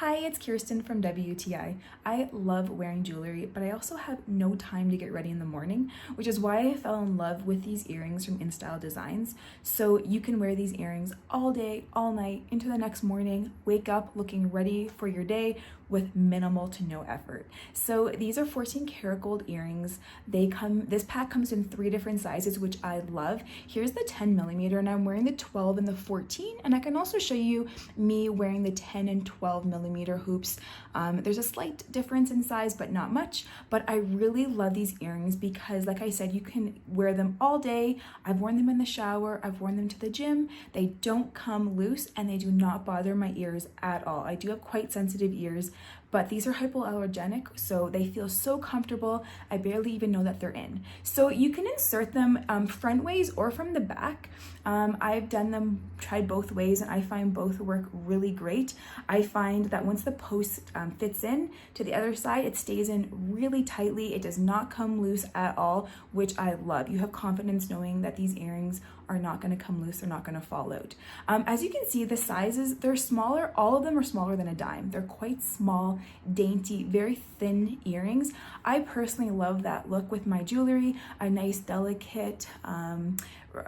Hi, it's Kirsten from WTI. I love wearing jewelry, but I also have no time to get ready in the morning, which is why I fell in love with these earrings from Designz. So you can wear these earrings all day, all night, into the next morning, wake up looking ready for your day with minimal to no effort. So these are 14 karat gold earrings. This pack comes in 3 different sizes, which I love. Here's the 10 millimeter, and I'm wearing the 12 and the 14, and I can also show you me wearing the 10 and 12 millimeter hoops. There's a slight difference in size, but not much. But I really love these earrings because, like I said, you can wear them all day. I've worn them in the shower, I've worn them to the gym. They don't come loose and they do not bother my ears at all. I do have quite sensitive ears, but these are hypoallergenic, so they feel so comfortable. I barely even know that they're in. So you can insert them front ways or from the back. I've tried both ways, and I find both work really great. I find that once the post fits in to the other side, it stays in really tightly. It does not come loose at all, which I love. You have confidence knowing that these earrings are not going to come loose, they're not going to fall out. As you can see, the sizes, they're smaller. All of them are smaller than a dime. They're quite small, dainty, very thin earrings. I personally love that look with my jewelry, a nice delicate,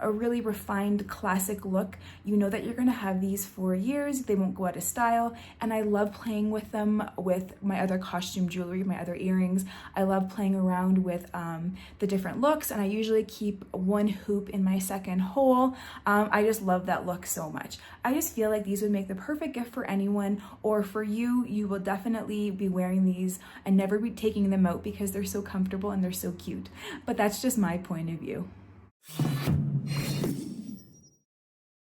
a really refined classic look. You know that you're going to have these for years. They won't go out of style, and I love playing with them with my other costume jewelry, my other earrings. I love playing around with the different looks, and I usually keep one hoop in my second hole. I just love that look so much. I just feel like these would make the perfect gift for anyone, or for you. You will definitely be wearing these and never be taking them out because they're so comfortable and they're so cute. But that's just my point of view.